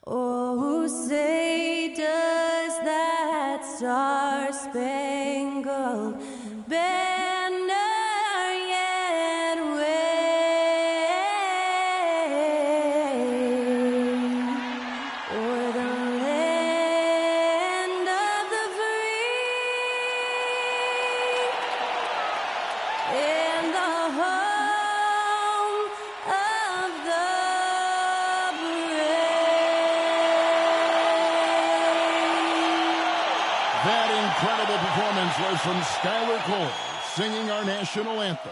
Oh, say does that star-spangled banner yet wave o'er the land of the free and the home of the That incredible performance was from Skylar Cole, singing our national anthem.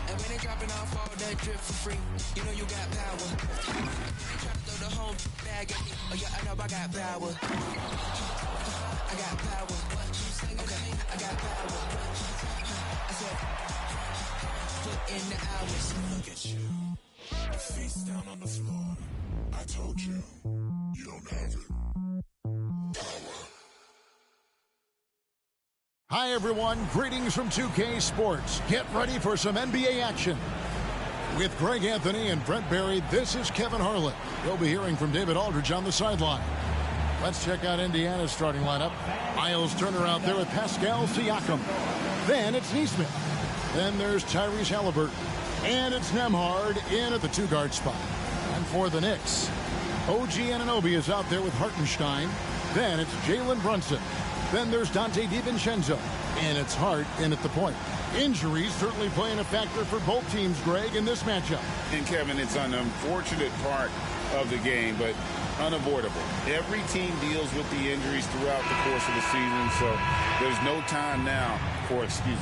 And when they dropping off all that drip for free, you know you got power. They try to throw the whole bag at me. Oh yeah, I know I got power. I got power. Okay, I got power. I said, put in the hours. Look at you. Face down on the floor. I told you, you don't have it. Hi, everyone. Greetings from 2K Sports. Get ready for some NBA action. With Greg Anthony and Brent Barry, this is Kevin Harlan. You'll be hearing from David Aldridge on the sideline. Let's check out Indiana's starting lineup. Miles Turner out there with Pascal Siakam. Then it's Neesmith. Then there's Tyrese Halliburton. And it's Nembhard in at the two-guard spot. And for the Knicks, OG Anunoby is out there with Hartenstein. Then it's Jalen Brunson. Then there's Dante DiVincenzo. And it's Hart in at the point. Injuries certainly playing a factor for both teams, Greg, in this matchup. And Kevin, it's an unfortunate part of the game, but unavoidable. Every team deals with the injuries throughout the course of the season, so there's no time now for excuses.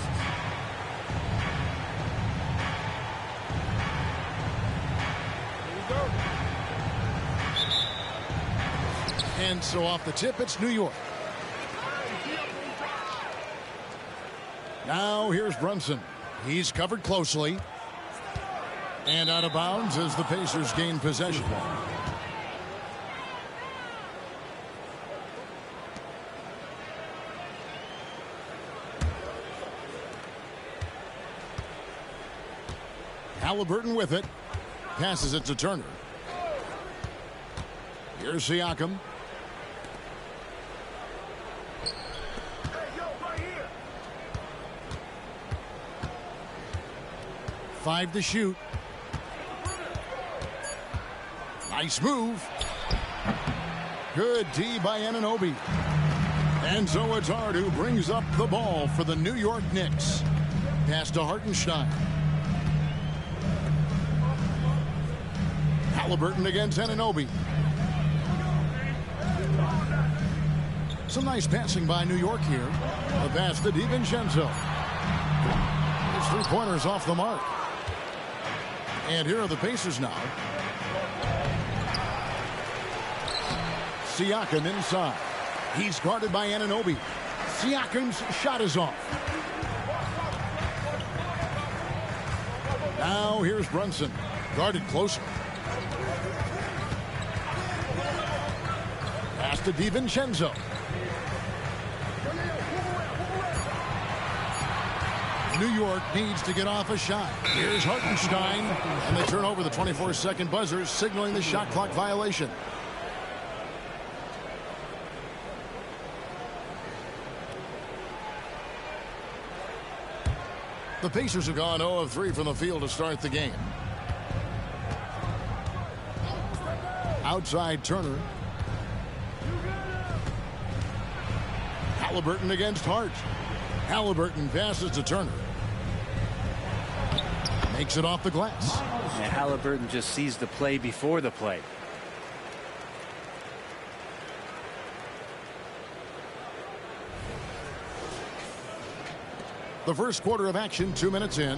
And so off the tip, it's New York. Now here's Brunson. He's covered closely. And out of bounds as the Pacers gain possession. Halliburton with it. Passes it to Turner. Here's Siakam. Five to shoot. Nice move. Good D by Anunoby. And so it's Hart who brings up the ball for the New York Knicks. Pass to Hartenstein. Halliburton against Anunoby. Some nice passing by New York here. A pass to DiVincenzo. His three-pointers off the mark. And here are the Pacers now. Siakam inside. He's guarded by Anunoby. Siakam's shot is off. Now here's Brunson. Guarded closer. Pass to DiVincenzo. New York needs to get off a shot. Here's Hartenstein. And they turn over the 24-second buzzer, signaling the shot clock violation. The Pacers have gone 0 of 3 from the field to start the game. Outside Turner. Halliburton against Hart. Halliburton passes to Turner. Makes it off the glass. And Halliburton just sees the play before the play. The first quarter of action, 2 minutes in.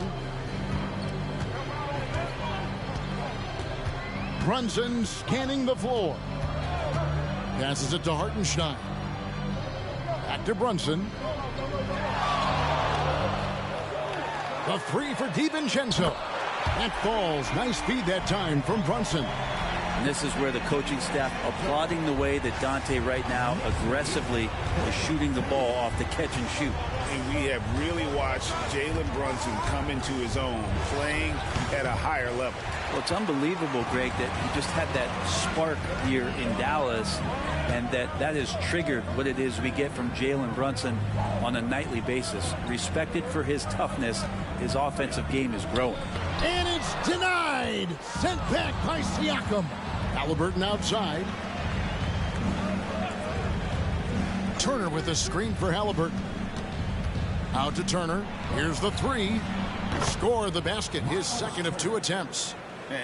Brunson scanning the floor. Passes it to Hartenstein. Back to Brunson. The three for DiVincenzo. That falls. Nice feed that time from Brunson. And this is where the coaching staff applauding the way that Dante right now aggressively is shooting the ball off the catch and shoot. And we have really watched Jalen Brunson come into his own, playing at a higher level. Well, it's unbelievable, Greg, that he just had that spark here in Dallas, and that has triggered what it is we get from Jalen Brunson on a nightly basis. Respected for his toughness, his offensive game is growing. And it's denied. Sent back by Siakam. Halliburton outside. Turner with a screen for Halliburton. Out to Turner. Here's the three. Score the basket, his second of 2 attempts.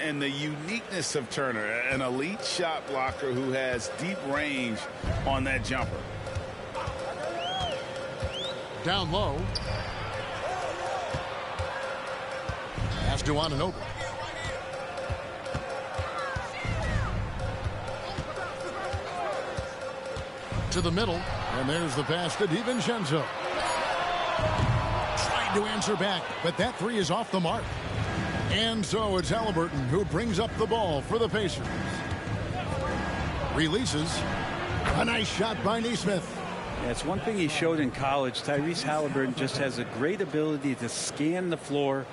And the uniqueness of Turner, an elite shot blocker who has deep range on that jumper. Down low. Pass to Anunoby. To the middle, and there's the pass to DiVincenzo. Tried to answer back, but that three is off the mark. And so it's Halliburton who brings up the ball for the Pacers. Releases. A nice shot by Nesmith. Yeah, it's one thing he showed in college. Tyrese Halliburton just has a great ability to scan the floor,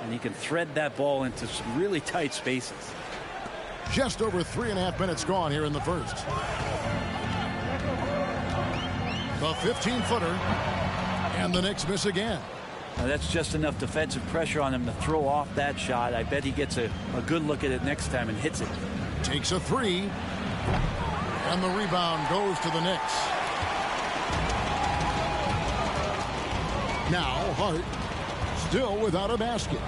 and he can thread that ball into some really tight spaces. Just over 3.5 minutes gone here in the first. The 15-footer. And the Knicks miss again. Now that's just enough defensive pressure on him to throw off that shot. I bet he gets a good look at it next time and hits it. Takes a three. And the rebound goes to the Knicks. Now Hart still without a basket.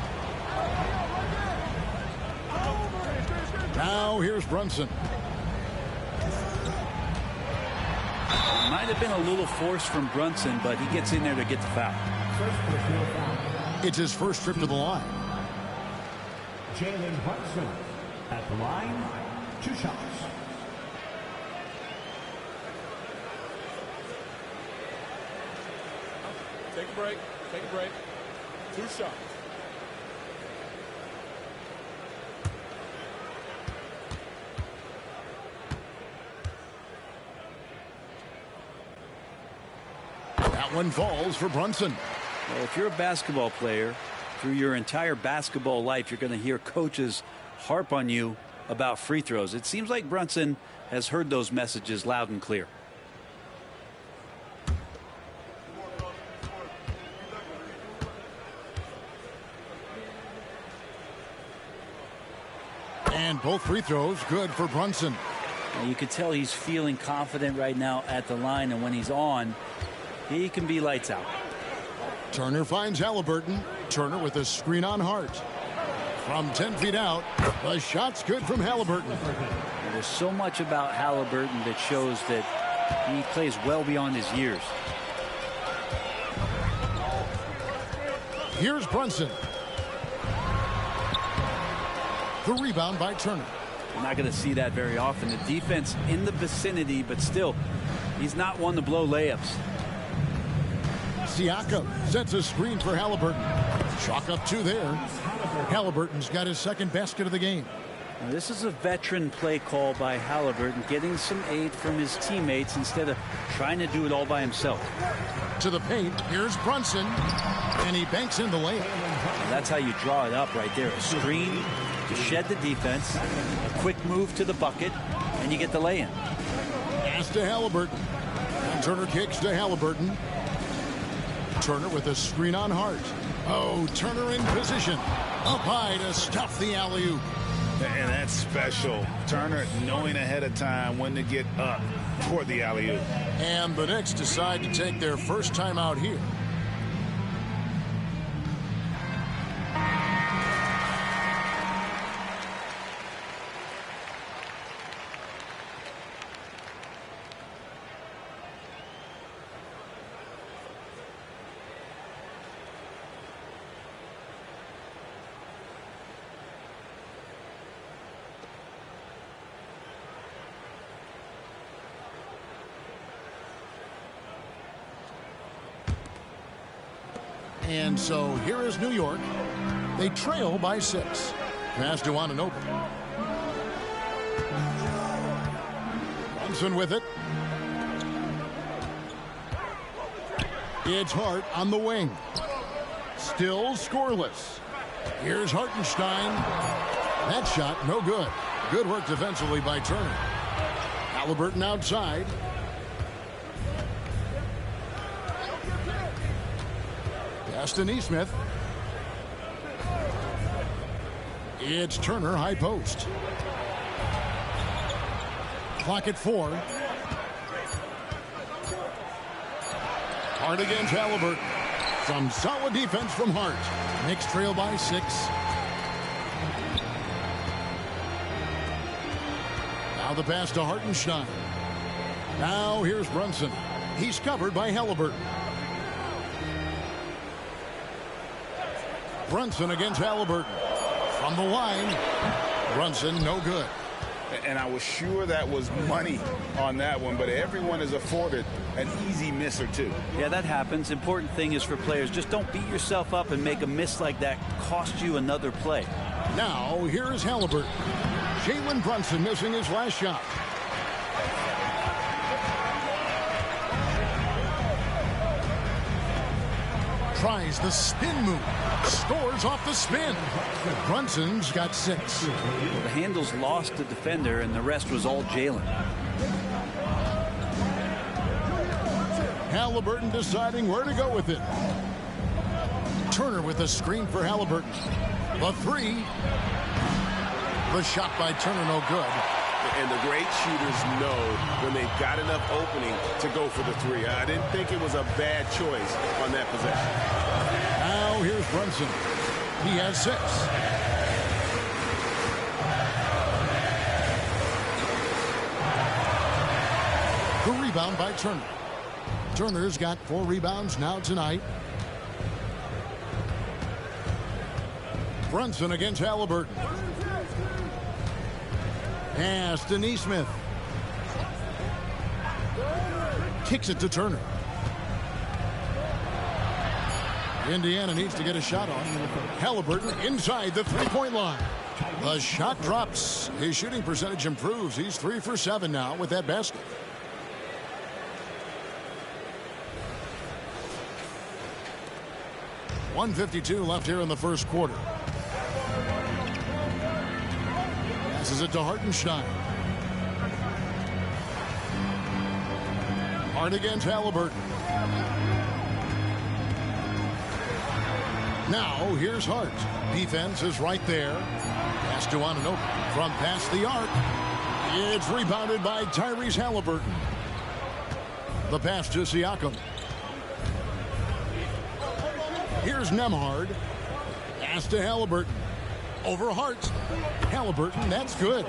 Now here's Brunson. Might have been a little force from Brunson, but he gets in there to get the foul. It's his first trip to the line. Jalen Brunson at the line, 2 shots. Take a break. Take a break. 2 shots. That one falls for Brunson. Well, if you're a basketball player, through your entire basketball life, you're going to hear coaches harp on you about free throws. It seems like Brunson has heard those messages loud and clear. And both free throws good for Brunson. Now, you can tell he's feeling confident right now at the line, and when he's on, he can be lights out. Turner finds Halliburton. Turner with a screen on Hart. From 10 feet out, the shot's good from Halliburton. There's so much about Halliburton that shows that he plays well beyond his years. Here's Brunson. The rebound by Turner. You're not going to see that very often. The defense in the vicinity, but still, he's not one to blow layups. Siakam sets a screen for Halliburton. Chalk up 2 there. Halliburton's got his second basket of the game. Now, this is a veteran play call by Halliburton, getting some aid from his teammates instead of trying to do it all by himself. To the paint, here's Brunson, and he banks in the layup. And that's how you draw it up right there. A screen to shed the defense, a quick move to the bucket, and you get the lay-in. Pass to Halliburton. And Turner kicks to Halliburton. Turner with a screen on Hart. Oh, Turner in position. Up high to stuff the alley-oop. And that's special. Turner knowing ahead of time when to get up toward the alley-oop. And the Knicks decide to take their first time out here. And so here is New York. They trail by 6. Pass to Anunoby. Brunson with it. It's Hart on the wing. Still scoreless. Here's Hartenstein. That shot, no good. Good work defensively by Turner. Halliburton outside. Pass to Nesmith. It's Turner, high post. Clock at 4. Hart against Halliburton. Some solid defense from Hart. Knicks trail by 6. Now the pass to Hartenstein. Now here's Brunson. He's covered by Halliburton. Brunson against Halliburton. From the line. Brunson, no good. And I was sure that was money on that one, but everyone is afforded an easy miss or two. Yeah, that happens. Important thing is for players, just don't beat yourself up and make a miss like that cost you another play. Now, here is Halliburton. Jalen Brunson missing his last shot. Tries the spin move. Scores off the spin. Brunson's got 6. The handles lost the defender, and the rest was all Jalen. Halliburton deciding where to go with it. Turner with a screen for Halliburton. The 3. The shot by Turner, no good. And the great shooters know when they've got enough opening to go for the 3. I didn't think it was a bad choice on that possession. Now here's Brunson. He has 6. The rebound by Turner. Turner's got 4 rebounds now tonight. Brunson against Halliburton. Pass to Nesmith. Kicks it to Turner. Indiana needs to get a shot on. Halliburton inside the three-point line. The shot drops. His shooting percentage improves. He's 3 for 7 now with that basket. .152 left here in the first quarter. Passes it to Hartenstein. Hart against Halliburton. Now here's Hart. Defense is right there. Pass to Anunoby from past the arc. It's rebounded by Tyrese Halliburton. The pass to Siakam. Here's Nembhard. Pass to Halliburton. Over Hart. Halliburton, that's good.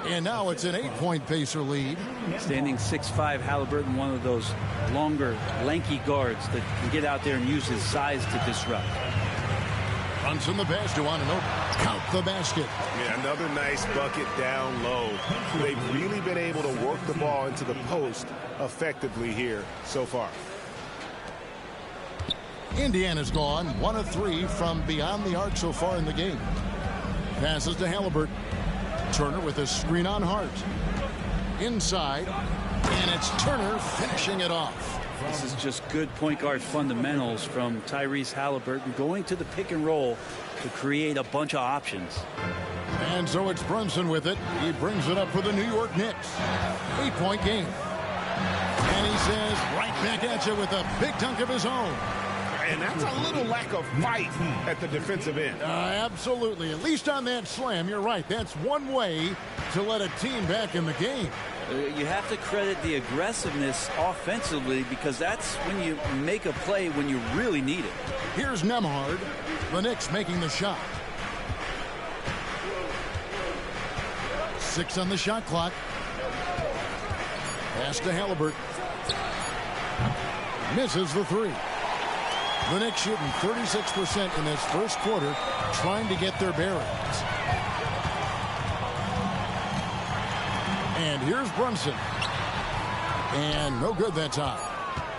And now it's an 8-point Pacer lead. Standing 6'5", Halliburton, one of those longer, lanky guards that can get out there and use his size to disrupt. Brunson the pass to Anunoby. Count the basket. Yeah, another nice bucket down low. They've really been able to work the ball into the post effectively here so far. Indiana's gone 1 of 3 from beyond the arc so far in the game. Passes to Halliburton. Turner with a screen on Hart. Inside. And it's Turner finishing it off. This is just good point guard fundamentals from Tyrese Halliburton, going to the pick and roll to create a bunch of options. And so it's Brunson with it. He brings it up for the New York Knicks. 8-point game. And he says, right back at you with a big dunk of his own. And that's a little lack of fight at the defensive end. Absolutely. At least on that slam, you're right. That's one way to let a team back in the game. You have to credit the aggressiveness offensively, because that's when you make a play when you really need it. Here's Nembhard. The Knicks making the shot. 6 on the shot clock. Pass to Halliburton. Misses the 3. The Knicks shooting 36% in this first quarter, trying to get their bearings. And here's Brunson. And no good that time.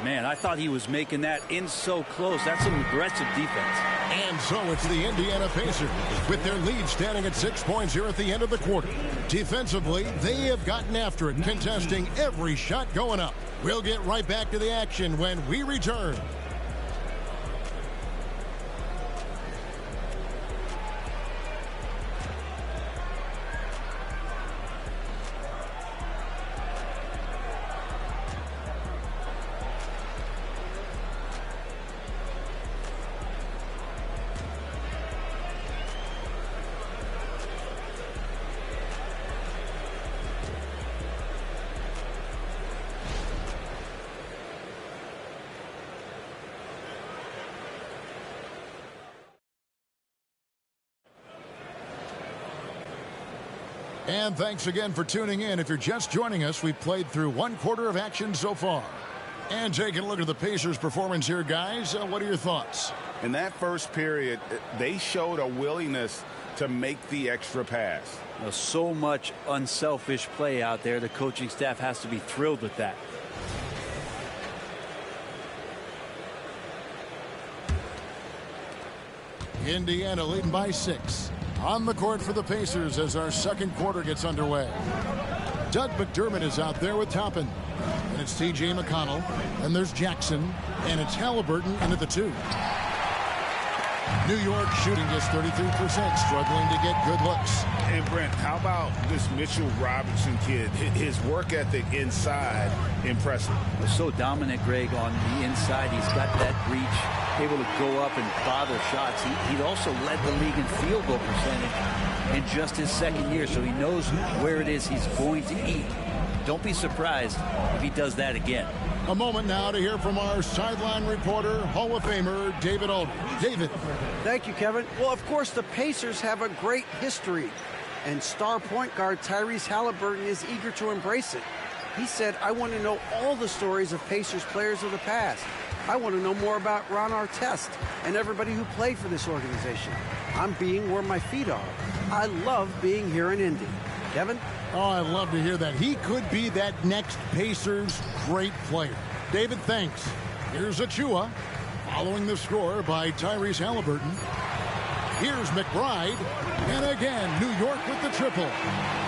Man, I thought he was making that in so close. That's some aggressive defense. And so it's the Indiana Pacers with their lead standing at 6 points here at the end of the quarter. Defensively, they have gotten after it, contesting every shot going up. We'll get right back to the action when we return. And thanks again for tuning in. If you're just joining us, we've played through 1 quarter of action so far. And taking a look at the Pacers' performance here, guys, what are your thoughts? In that first period, they showed a willingness to make the extra pass. So much unselfish play out there. The coaching staff has to be thrilled with that. Indiana leading by 6. On the court for the Pacers as our second quarter gets underway. Doug McDermott is out there with Toppin. And it's T.J. McConnell. And there's Jackson. And it's Halliburton into the 2. New York shooting just 33%, struggling to get good looks. And Brent, how about this Mitchell Robinson kid? His work ethic inside, impressive. So dominant, Greg, on the inside. He's got that reach, able to go up and bother shots. He'd also led the league in field goal percentage in just his second year, so he knows where it is he's going to eat. Don't be surprised if he does that again. A moment now to hear from our sideline reporter, Hall of Famer David Aldridge. David. Thank you, Kevin. Well, of course, the Pacers have a great history, and star point guard Tyrese Halliburton is eager to embrace it. He said, I want to know all the stories of Pacers players of the past. I want to know more about Ron Artest and everybody who played for this organization. I'm being where my feet are. I love being here in Indy. Kevin? Oh, I love to hear that. He could be that next Pacers great player. David, thanks. Here's Achua, following the score by Tyrese Halliburton. Here's McBride, and again, New York with the triple.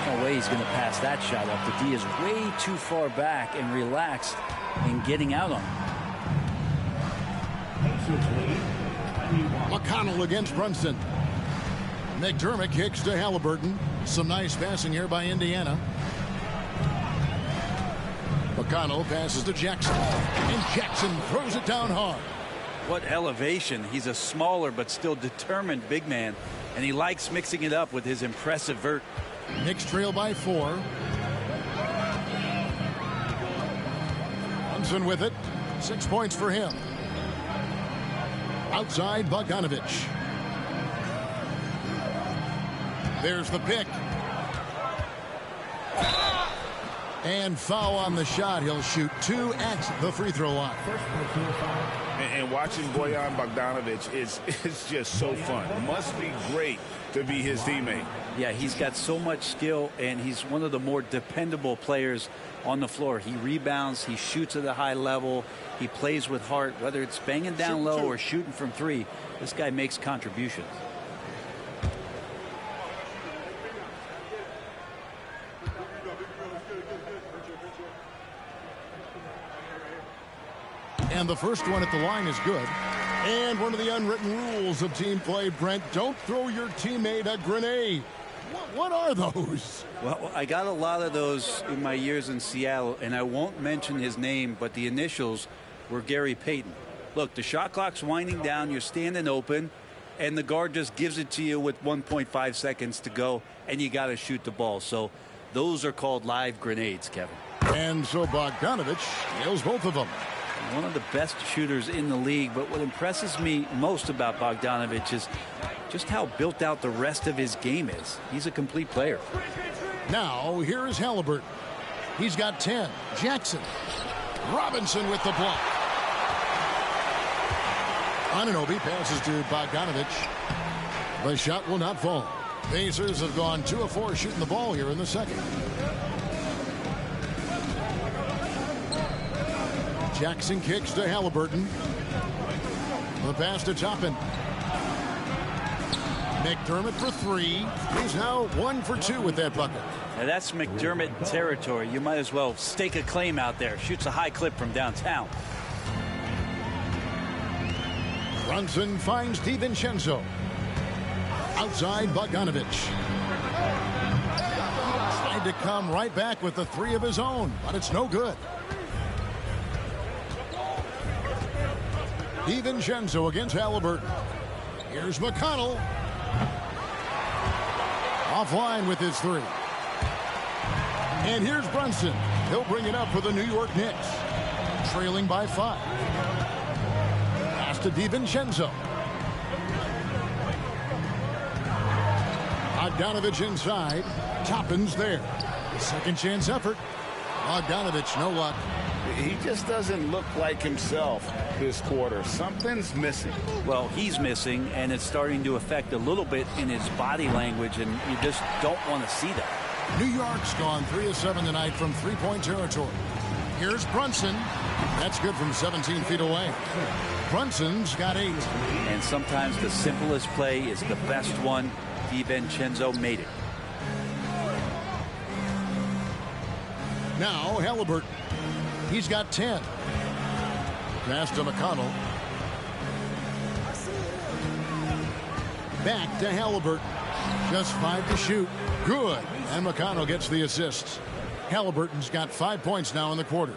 No way he's going to pass that shot up. The D is way too far back and relaxed in getting out on him. McConnell against Brunson. McDermott kicks to Halliburton. Some nice passing here by Indiana. McConnell passes to Jackson. And Jackson throws it down hard. What elevation. He's a smaller but still determined big man. And he likes mixing it up with his impressive vert. Knicks trail by 4. Brunson with it. 6 points for him. Outside Bogdanovich. There's the pick. And foul on the shot. He'll shoot 2 at the free throw line. And watching Bojan Bogdanovich is just so fun. Must be great to be his teammate. Yeah, he's got so much skill, and he's one of the more dependable players on the floor. He rebounds, he shoots at a high level, he plays with heart, whether it's banging down low or shooting from 3. This guy makes contributions. And the first one at the line is good. And one of the unwritten rules of team play, Brent, don't throw your teammate a grenade. What are those? Well, I got a lot of those in my years in Seattle, and I won't mention his name, but the initials were Gary Payton. Look, the shot clock's winding down, you're standing open, and the guard just gives it to you with 1.5 seconds to go, and you got to shoot the ball. So those are called live grenades, Kevin. And so Bogdanovich nails both of them. One of the best shooters in the league, but what impresses me most about Bogdanovich is just how built out the rest of his game is. He's a complete player. Now, here is Halliburton. He's got 10. Jackson. Robinson with the block. Anunoby passes to Bogdanovich. The shot will not fall. Pacers have gone 2 of 4 shooting the ball here in the second. Jackson kicks to Halliburton. The pass to Toppin. McDermott for three. He's now 1 for 2 with that bucket. Now that's McDermott territory. You might as well stake a claim out there. Shoots a high clip from downtown. Brunson finds DiVincenzo. Outside Bogdanovich. Tried to come right back with the 3 of his own, but it's no good. DiVincenzo against Halliburton. Here's McConnell. Offline with his 3. And here's Brunson. He'll bring it up for the New York Knicks. Trailing by 5. Pass to DiVincenzo. Bogdanovich inside. Toppin's there. Second chance effort. Bogdanovich, no luck. He just doesn't look like himself this quarter. Something's missing. Well, he's missing, and it's starting to affect a little bit in his body language, and you just don't want to see that. New York's gone 3 of 7 tonight from 3-point territory. Here's Brunson. That's good from 17 feet away. Brunson's got 8. And sometimes the simplest play is the best one. DiVincenzo made it. Now Halliburton. He's got 10. Pass to McConnell. Back to Halliburton. Just 5 to shoot. Good. And McConnell gets the assist. Halliburton's got 5 points now in the quarter.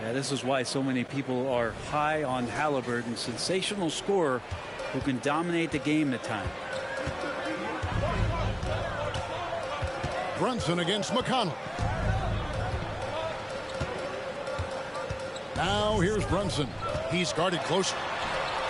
Yeah, this is why so many people are high on Halliburton. Sensational scorer who can dominate the game at times. Brunson against McConnell. Now here's Brunson. He's guarded closer.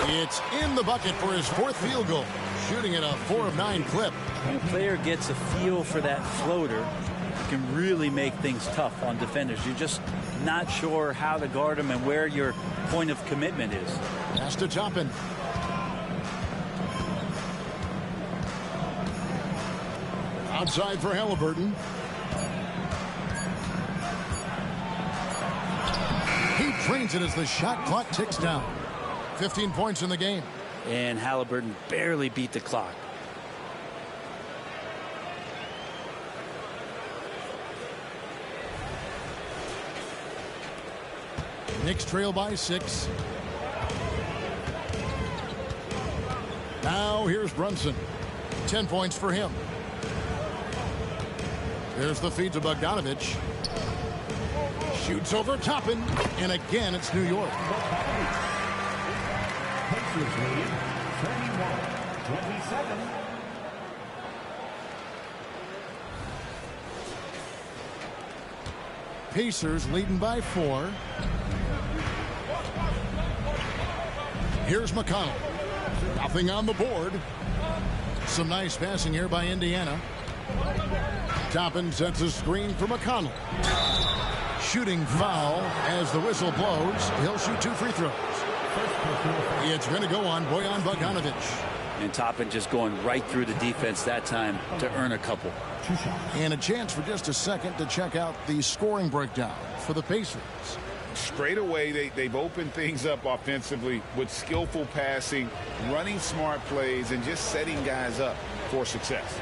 It's in the bucket for his 4th field goal. Shooting at a 4 of 9 clip. When a player gets a feel for that floater, it can really make things tough on defenders. You're just not sure how to guard him and where your point of commitment is. Pass to Toppin. Outside for Halliburton. He drains it as the shot clock ticks down. 15 points in the game. And Halliburton barely beat the clock. Knicks trail by 6. Now here's Brunson. 10 points for him. There's the feed to Bogdanovich. Shoots over Toppin, and again it's New York. Pacers lead 31-27. Pacers leading by 4. Here's McConnell. Nothing on the board. Some nice passing here by Indiana. Toppin sets a screen for McConnell. Shooting foul as the whistle blows. He'll shoot 2 free throws. It's going to go on Bojan Bogdanovich. And Toppin just going right through the defense that time to earn a couple. And a chance for just a second to check out the scoring breakdown for the Pacers. Straight away, they've opened things up offensively with skillful passing, running smart plays, and just setting guys up for success.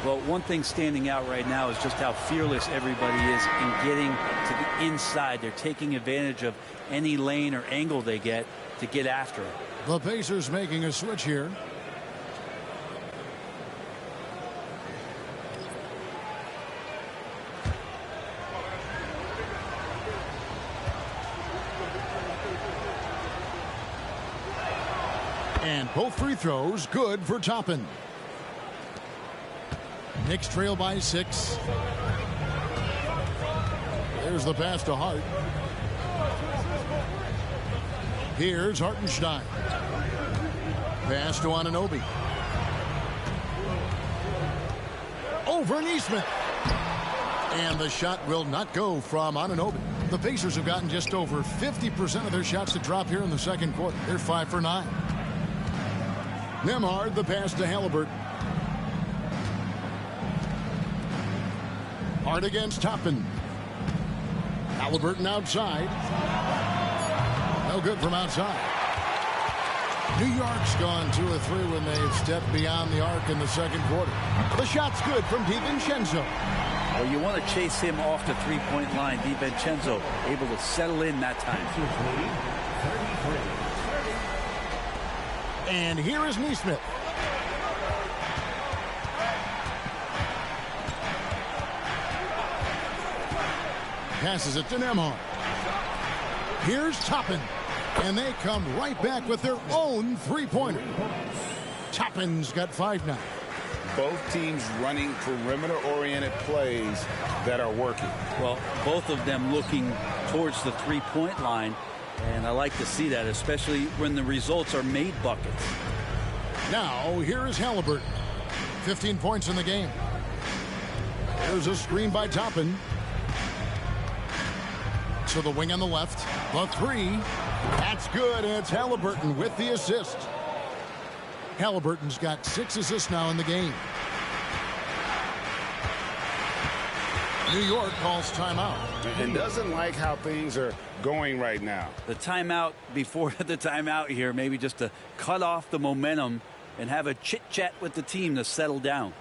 Well, one thing standing out right now is just how fearless everybody is in getting to the inside. They're taking advantage of any lane or angle they get to get after it. The Pacers making a switch here. And both free throws good for Toppin. Knicks trail by 6. There's the pass to Hart. Here's Hartenstein. Pass to Anunoby. Over Neesmith. And the shot will not go from Anunoby. The Pacers have gotten just over 50% of their shots to drop here in the second quarter. They're 5 for 9. Nembhard, the pass to Halliburton. Hart against Toppin. Halliburton outside. No good from outside. New York's gone 2 of 3 when they've stepped beyond the arc in the second quarter. The shot's good from DiVincenzo. Well, you want to chase him off the three-point line. DiVincenzo able to settle in that time. And here is Neesmith. Passes it to Nembhard. Here's Toppin. And they come right back with their own three-pointer. Toppin's got 5 now. Both teams running perimeter-oriented plays that are working. Well, both of them looking towards the three-point line. And I like to see that, especially when the results are made buckets. Now, here is Halliburton. 15 points in the game. There's a screen by Toppin. To the wing on the left. The 3. That's good. And it's Halliburton with the assist. Halliburton's got 6 assists now in the game. New York calls timeout. And doesn't like how things are going right now. The timeout before the timeout here, maybe just to cut off the momentum and have a chit-chat with the team to settle down.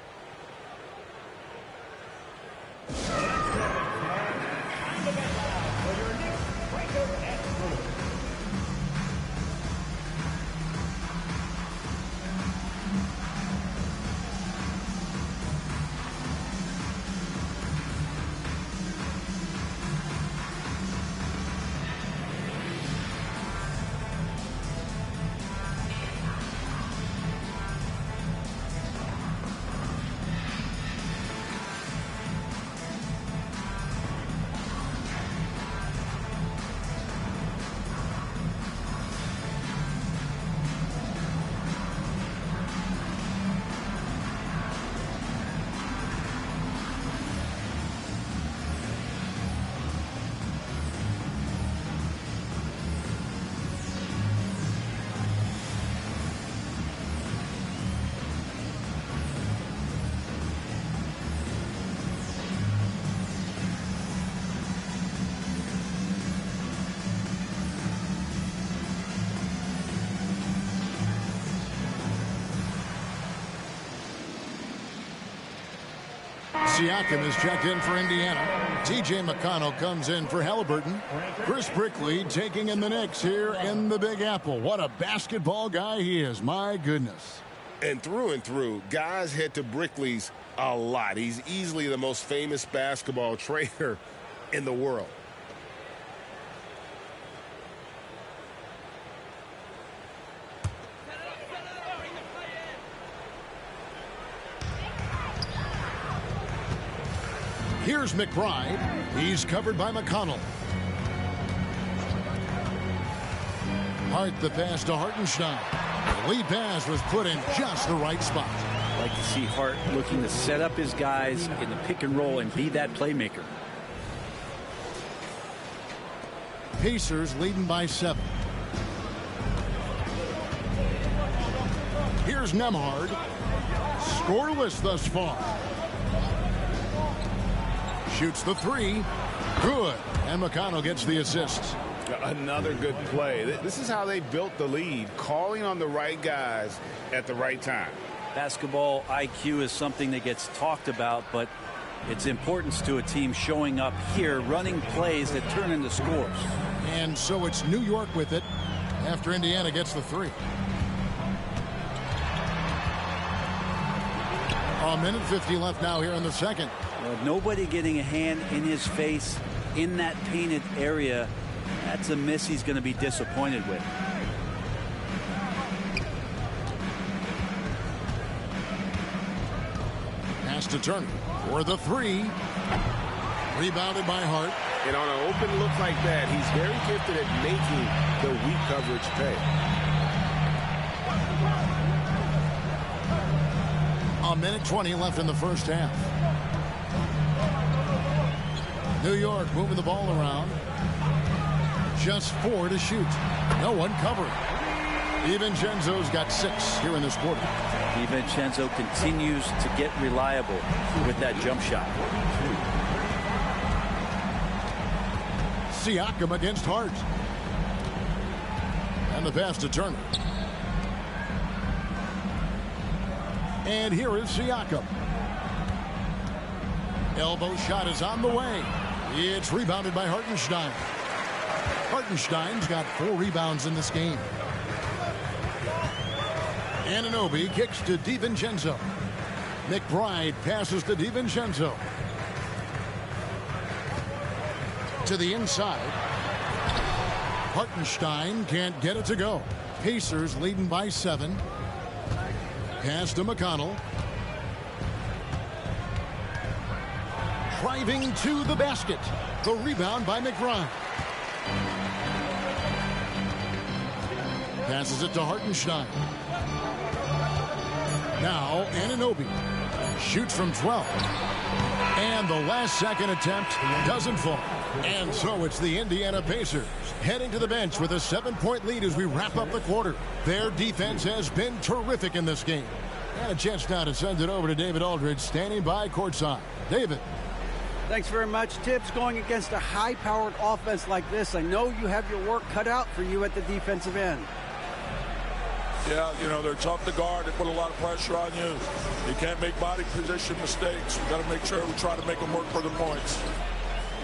Siakam is checked in for Indiana. TJ McConnell comes in for Halliburton. Chris Brickley taking in the Knicks here in the Big Apple. What a basketball guy he is. My goodness. And through, guys head to Brickley's a lot. He's easily the most famous basketball trader in the world. Here's McBride. He's covered by McConnell. Hart the pass to Hartenstein. The lead pass was put in just the right spot. I like to see Hart looking to set up his guys in the pick and roll and be that playmaker. Pacers leading by 7. Here's Nembhard. Scoreless thus far. Shoots the 3. Good. And McConnell gets the assist. Another good play. This is how they built the lead, calling on the right guys at the right time. Basketball IQ is something that gets talked about, but its importance to a team showing up here, running plays that turn into scores. And so it's New York with it after Indiana gets the 3. A minute 50 left now here in the second. Nobody getting a hand in his face in that painted area. That's a miss he's going to be disappointed with. Pass to Turner for the 3. Rebounded by Hart. And on an open look like that, he's very gifted at making the weak coverage pay. A minute 20 left in the first half. New York moving the ball around. Just 4 to shoot. No one covering. DiVincenzo's got 6 here in this quarter. DiVincenzo continues to get reliable with that jump shot. Siakam against Hart. And the pass to Turner. And here is Siakam. Elbow shot is on the way. It's rebounded by Hartenstein. Hartenstein's got 4 rebounds in this game. Anunoby kicks to DiVincenzo. McBride passes to DiVincenzo. To the inside. Hartenstein can't get it to go. Pacers leading by 7. Pass to McConnell. Driving to the basket. The rebound by McBride. Passes it to Hartenstein. Now Anunoby shoots from 12. And the last second attempt doesn't fall. And so it's the Indiana Pacers heading to the bench with a 7-point lead as we wrap up the quarter. Their defense has been terrific in this game. And a chance now to send it over to David Aldridge standing by courtside. David. Thanks very much. Tibbs, going against a high-powered offense like this, I know you have your work cut out for you at the defensive end. Yeah, you know, they're tough to guard. They put a lot of pressure on you. You can't make body position mistakes. We've got to make sure we try to make them work for the points.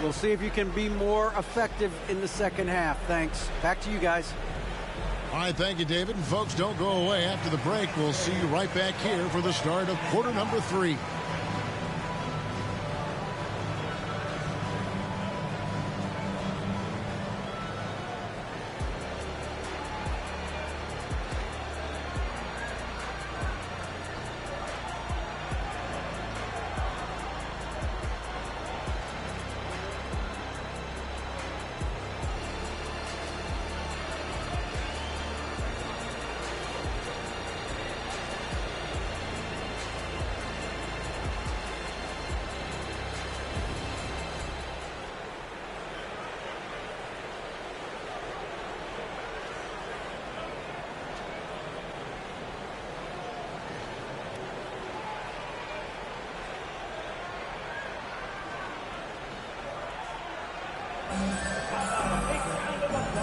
We'll see if you can be more effective in the second half. Thanks. Back to you guys. All right, thank you, David. And folks, don't go away. After the break, we'll see you right back here for the start of quarter number 3.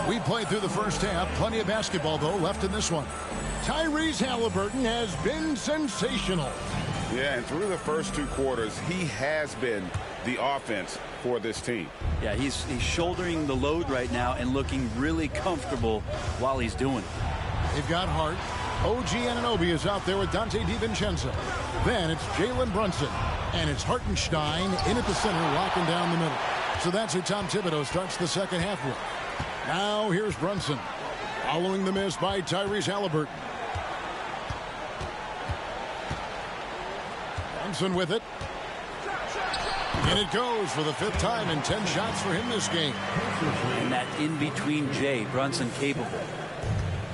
We played through the first half. Plenty of basketball, though, left in this one. Tyrese Halliburton has been sensational. Yeah, and through the first 2 quarters, he has been the offense for this team. Yeah, he's shouldering the load right now and looking really comfortable while he's doing it. They've got Hart. OG Anunoby is out there with Dante DiVincenzo. Then it's Jalen Brunson. And it's Hartenstein in at the center, locking down the middle. So that's who Tom Thibodeau starts the second half with. Now here's Brunson. Following the miss by Tyrese Halliburton. Brunson with it. And it goes for the 5th time and 10 shots for him this game. And that in-between J, Brunson capable.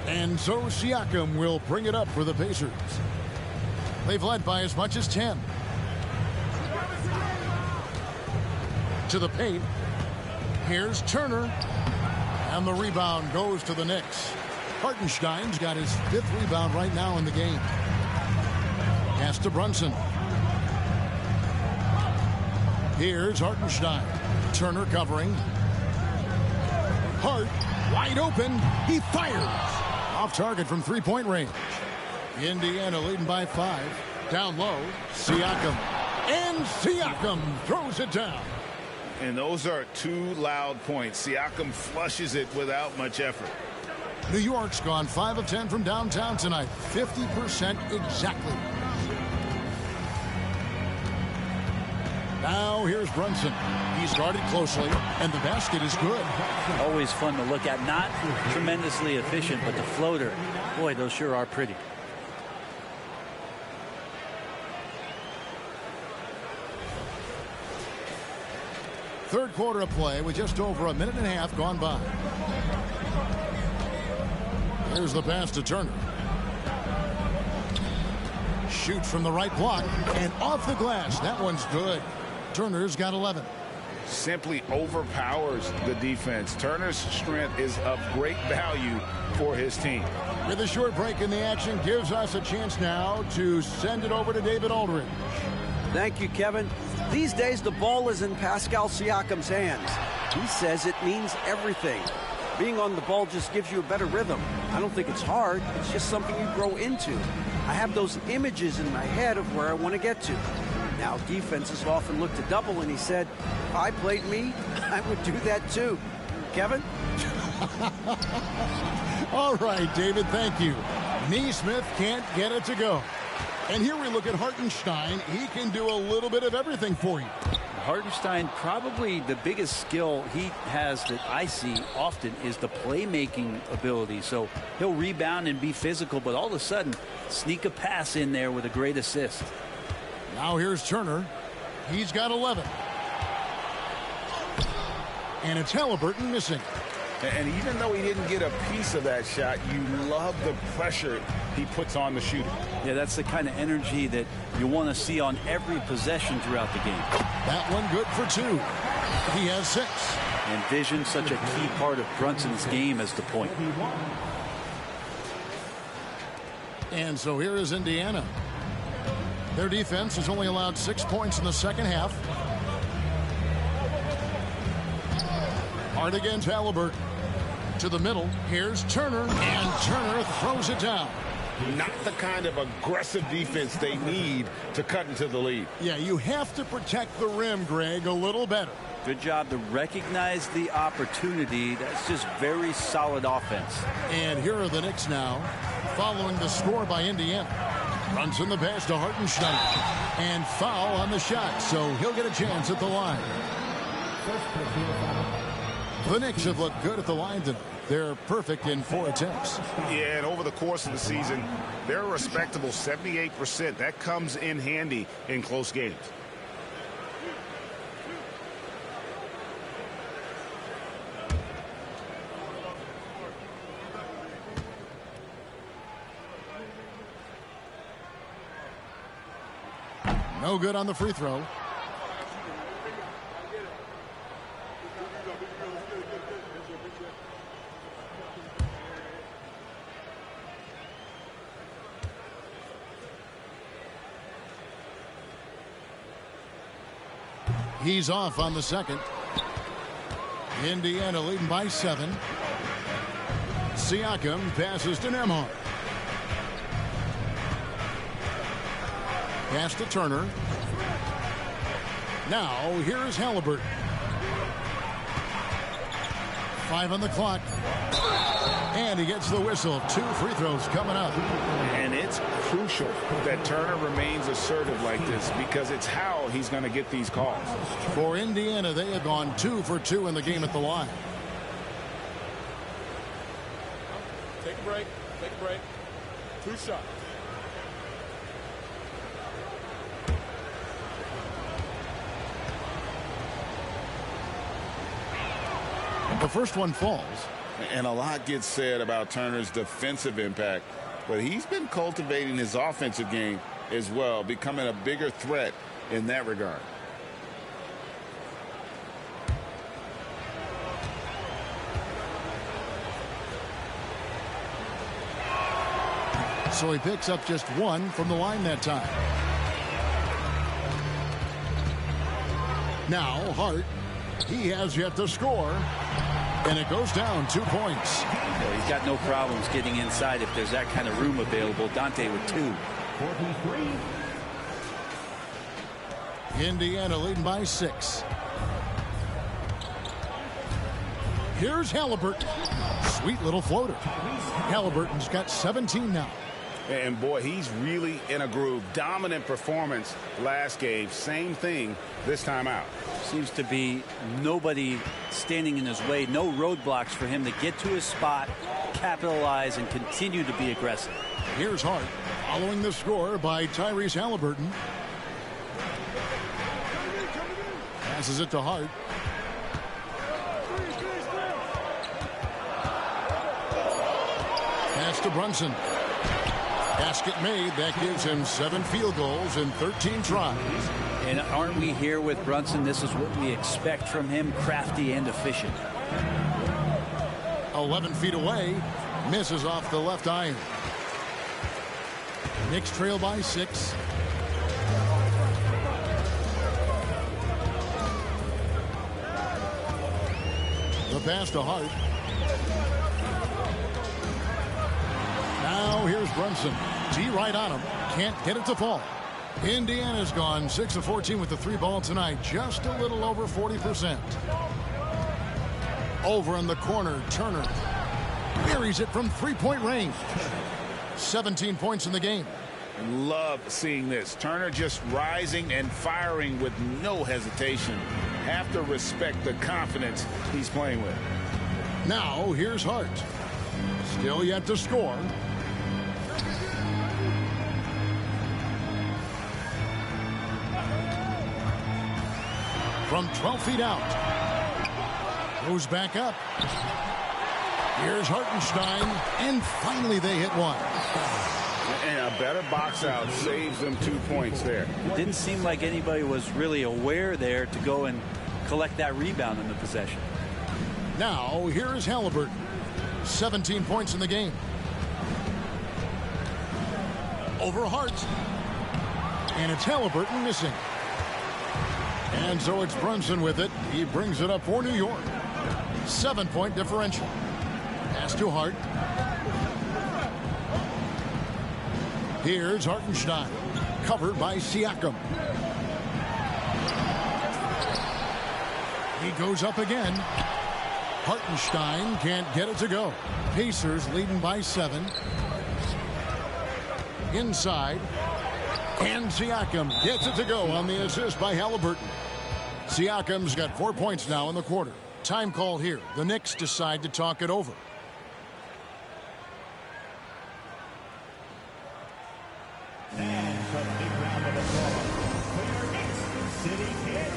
And so Siakam will bring it up for the Pacers. They've led by as much as 10. To the paint. Here's Turner. And the rebound goes to the Knicks. Hartenstein's got his 5th rebound right now in the game. Pass to Brunson. Here's Hartenstein. Turner covering. Hart wide open. He fires. Off target from 3-point range. Indiana leading by 5. Down low. Siakam. And Siakam throws it down. And those are 2 loud points. Siakam flushes it without much effort. New York's gone 5 of 10 from downtown tonight. 50% exactly. Now here's Brunson. He's guarded closely, and the basket is good. Always fun to look at. Not tremendously efficient, but the floater, boy, those sure are pretty. Third quarter of play with just over a minute and a half gone by. Here's the pass to Turner. Shoot from the right block and off the glass. That one's good. Turner's got 11. Simply overpowers the defense. Turner's strength is of great value for his team. With a short break in the action, gives us a chance now to send it over to David Aldridge. Thank you, Kevin. These days, the ball is in Pascal Siakam's hands. He says it means everything. Being on the ball just gives you a better rhythm. I don't think it's hard. It's just something you grow into. I have those images in my head of where I want to get to. Now, defenses often look to double, and he said, if I played me, I would do that too. Kevin? All right, David, thank you. Neesmith can't get it to go. And here we look at Hartenstein. He can do a little bit of everything for you. Hartenstein, probably the biggest skill he has that I see often is the playmaking ability. So he'll rebound and be physical, but all of a sudden sneak a pass in there with a great assist. Now here's Turner. He's got 11. And it's Halliburton missing. And even though he didn't get a piece of that shot, you love the pressure he puts on the shooter. Yeah, that's the kind of energy that you want to see on every possession throughout the game. That one good for 2. He has 6. And vision, such a key part of Brunson's game as the point. And so here is Indiana. Their defense has only allowed 6 points in the second half. Hard against Halliburton. To the middle. Here's Turner. And Turner throws it down. Not the kind of aggressive defense they need to cut into the lead. Yeah, you have to protect the rim, Greg, a little better. Good job to recognize the opportunity. That's just very solid offense. And here are the Knicks now, following the score by Indiana. Brunson the pass to Hartenstein. And foul on the shot, so he'll get a chance at the line. The Knicks have looked good at the line tonight. They're perfect in 4 attempts. Yeah, and over the course of the season, they're a respectable 78%. That comes in handy in close games. No good on the free throw. He's off on the second. Indiana leading by 7. Siakam passes to Nembhard. Pass to Turner. Now here's Halliburton. 5 on the clock. And he gets the whistle. 2 free throws coming up. And it's crucial that Turner remains assertive like this because it's how he's going to get these calls. For Indiana, they have gone 2 for 2 in the game at the line. Take a break. Take a break. 2 shots. The first one falls. And a lot gets said about Turner's defensive impact, but he's been cultivating his offensive game as well, becoming a bigger threat in that regard. So he picks up just 1 from the line that time. Now Hart, he has yet to score. And it goes down 2 points. Well, he's got no problems getting inside if there's that kind of room available. Dante with 2. Indiana leading by 6. Here's Halliburton. Sweet little floater. Halliburton's got 17 now. And boy, he's really in a groove. Dominant performance last game. Same thing this time out. Seems to be nobody standing in his way. No roadblocks for him to get to his spot, capitalize, and continue to be aggressive. Here's Hart following the score by Tyrese Halliburton. Passes it to Hart. Pass to Brunson. Basket made. That gives him 7 field goals in 13 tries. And aren't we here with Brunson? This is what we expect from him, crafty and efficient. 11 feet away. Misses off the left iron. Knicks trail by 6. The pass to Hart. Now here's Brunson. G right on him. Can't get it to fall. Indiana's gone 6 of 14 with the 3 ball tonight. Just a little over 40%. Over in the corner, Turner buries it from 3-point range. 17 points in the game. Love seeing this. Turner just rising and firing with no hesitation. Have to respect the confidence he's playing with. Now here's Hart. Still yet to score. From 12 feet out. Goes back up. Here's Hartenstein. And finally they hit one. And a better box out saves them 2 points there. It didn't seem like anybody was really aware there to go and collect that rebound in the possession. Now here is Halliburton. 17 points in the game. Over Hart. And it's Halliburton missing. And so it's Brunson with it. He brings it up for New York. 7-point differential. Pass to Hart. Here's Hartenstein. Covered by Siakam. He goes up again. Hartenstein can't get it to go. Pacers leading by 7. Inside. And Siakam gets it to go on the assist by Halliburton. Siakam's got 4 points now in the quarter. Time call here. The Knicks decide to talk it over. And a big round of applause for your Knicks City Kid.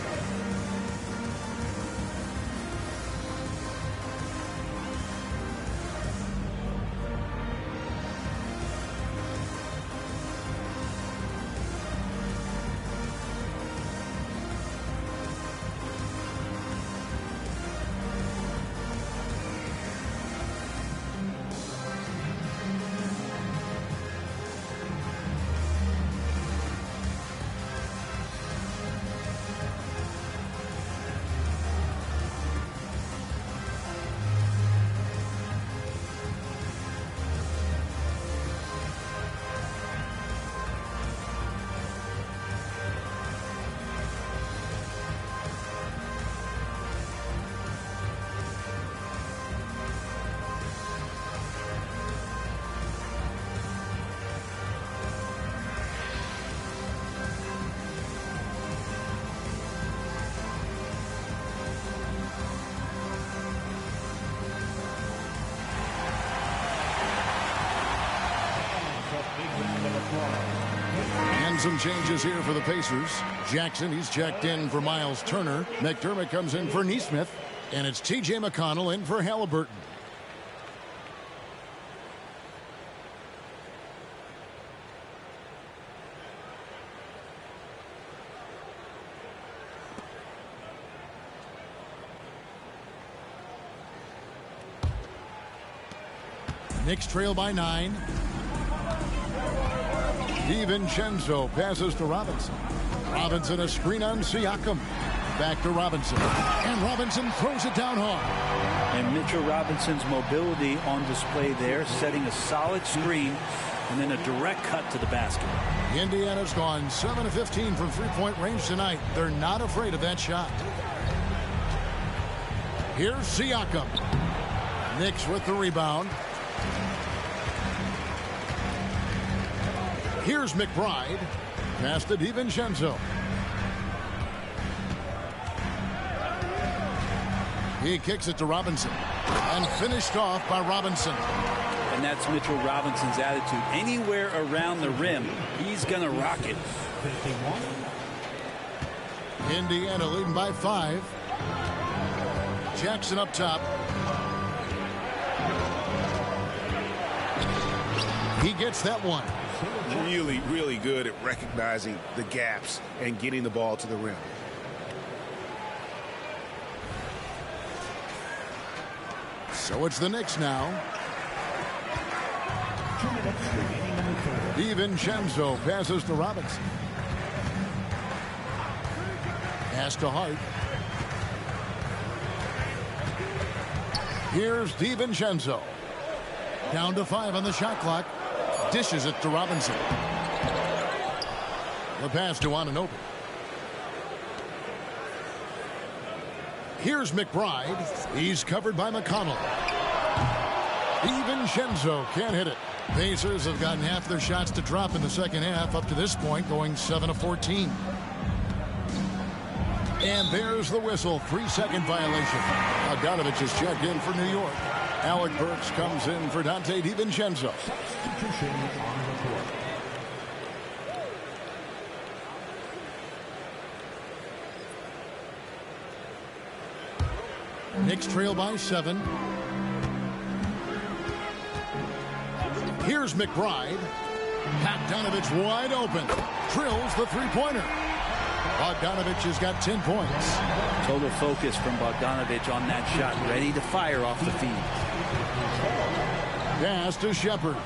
And some changes here for the Pacers. Jackson, he's checked in for Miles Turner. McDermott comes in for Nesmith. And it's T.J. McConnell in for Halliburton. Knicks trail by 9. DiVincenzo passes to Robinson. Robinson a screen on Siakam. Back to Robinson. And Robinson throws it down hard. And Mitchell Robinson's mobility on display there, setting a solid screen and then a direct cut to the basket. Indiana's gone 7 of 15 from three-point range tonight. They're not afraid of that shot. Here's Siakam. Knicks with the rebound. Here's McBride. Pass to DiVincenzo. He kicks it to Robinson. And finished off by Robinson. And that's Mitchell Robinson's attitude. Anywhere around the rim, he's going to rock it. Indiana leading by 5. Jackson up top. He gets that one. Really, really good at recognizing the gaps and getting the ball to the rim. So it's the Knicks now. DiVincenzo passes to Robinson. Pass to Hart. Here's DiVincenzo. Down to 5 on the shot clock. Dishes it to Robinson. The pass to Anunoby. Here's McBride. He's covered by McConnell. DiVincenzo can't hit it. Pacers have gotten half their shots to drop in the second half up to this point, going 7 of 14. And there's the whistle. 3-second violation. Bogdanovich is checked in for New York. Alec Burks comes in for Dante DiVincenzo. Knicks trail by 7. Here's McBride. Bogdanovich wide open. Drills the three-pointer. Bogdanovich has got 10 points. Total focus from Bogdanovich on that shot. Ready to fire off the feed. Pass to Shepard.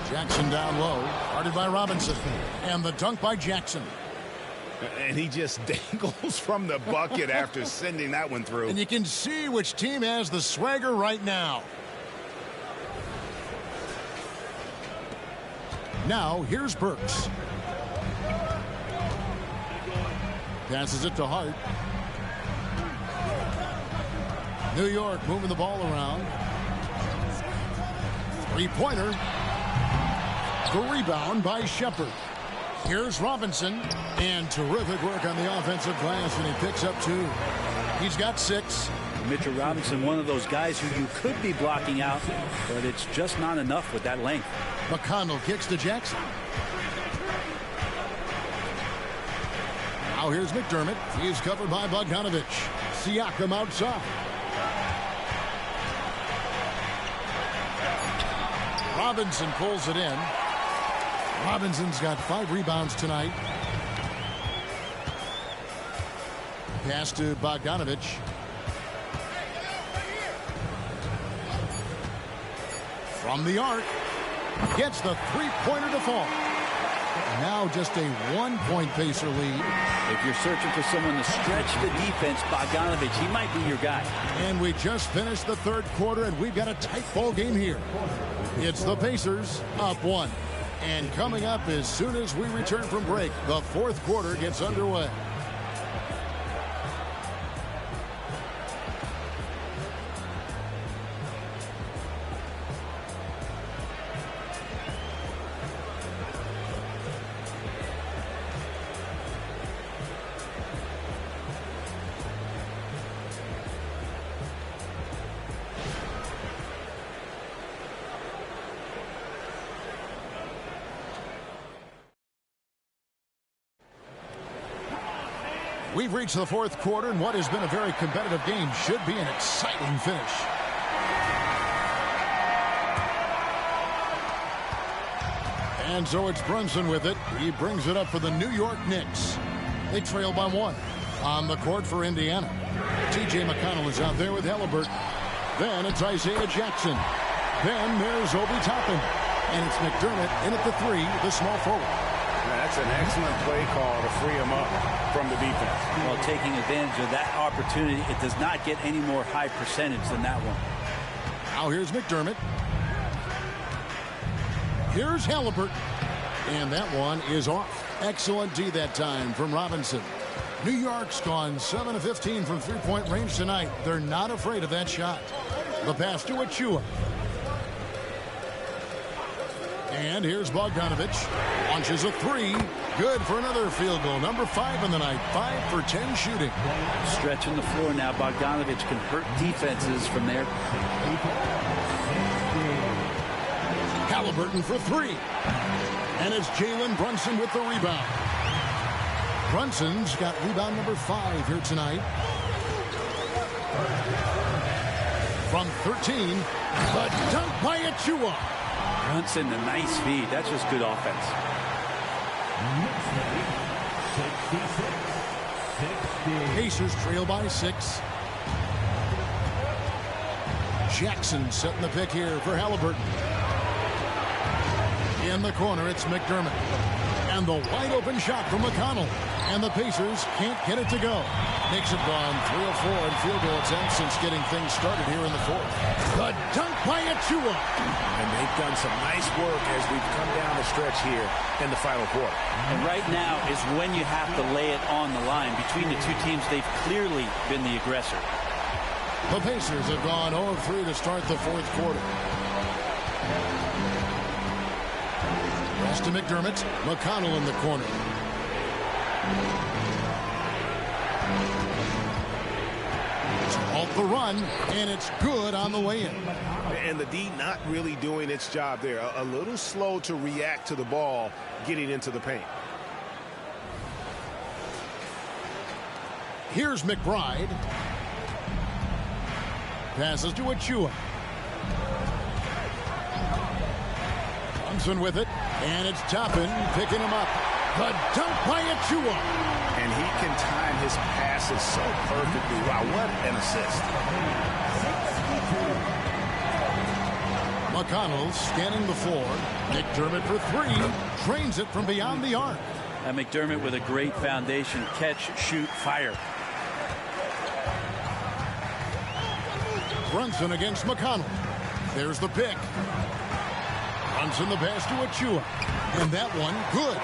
Jackson down low. Guarded by Robinson. And the dunk by Jackson. And he just dangles from the bucket after sending that one through. And you can see which team has the swagger right now. Now, here's Burks. Passes it to Hart. New York moving the ball around. Three-pointer. The rebound by Shepard. Here's Robinson. And terrific work on the offensive glass, and he picks up 2. He's got 6. Mitchell Robinson, one of those guys who you could be blocking out, but it's just not enough with that length. McConnell kicks to Jackson. Now here's McDermott. He's covered by Bogdanovich. Siakam outside. Robinson pulls it in. Robinson's got 5 rebounds tonight. Pass to Bogdanovich. From the arc. Gets the three-pointer to fall. Now just a 1-point Pacer lead. If you're searching for someone to stretch the defense, Bogdanovich, he might be your guy. And we just finished the third quarter, and we've got a tight ball game here. It's the Pacers up 1. And coming up as soon as we return from break, the fourth quarter gets underway. We've reached the fourth quarter, and what has been a very competitive game should be an exciting finish. And so it's Brunson with it. He brings it up for the New York Knicks. They trail by 1. On the court for Indiana. T.J. McConnell is out there with Halliburton. Then it's Isaiah Jackson. Then there's Obi Toppin. And it's McDermott in at the 3, the small forward. That's an excellent play call to free him up from the defense. Well, taking advantage of that opportunity, it does not get any more high percentage than that one. Now here's McDermott. Here's Halliburton. And that one is off. Excellent D that time from Robinson. New York's gone 7 of 15 from three-point range tonight. They're not afraid of that shot. The pass to Achua. And here's Bogdanovich. Launches a 3. Good for another field goal. Number 5 in the night. 5 for 10 shooting. Stretching the floor now. Bogdanovich can hurt defenses from there. Halliburton for 3. And it's Jalen Brunson with the rebound. Brunson's got rebound number 5 here tonight. From 13, the dunk by Achua. Brunson, a nice feed. That's just good offense. Pacers trail by 6. Jackson setting the pick here for Halliburton. In the corner, it's McDermott. And the wide open shot from McConnell. And the Pacers can't get it to go. Knicks have gone 3 of 4 in field goal attempts since getting things started here in the fourth. The dunk by Achua. And they've done some nice work as we've come down the stretch here in the final quarter. And right now is when you have to lay it on the line. Between the two teams, they've clearly been the aggressor. The Pacers have gone 0 of 3 to start the fourth quarter. Pass to McDermott. McConnell in the corner. Halt the run, and it's good on the way in. And the D not really doing its job there. A little slow to react to the ball getting into the paint. Here's McBride. Passes to Achua. Brunson with it, and it's Toppin picking him up. The dunk by Achua. And he can time his passes so perfectly. Wow, what an assist. McConnell scanning the floor. McDermott for 3. Drains it from beyond the arc. And McDermott with a great foundation. Catch, shoot, fire. Brunson against McConnell. There's the pick. Brunson the pass to Achua. And that one, good.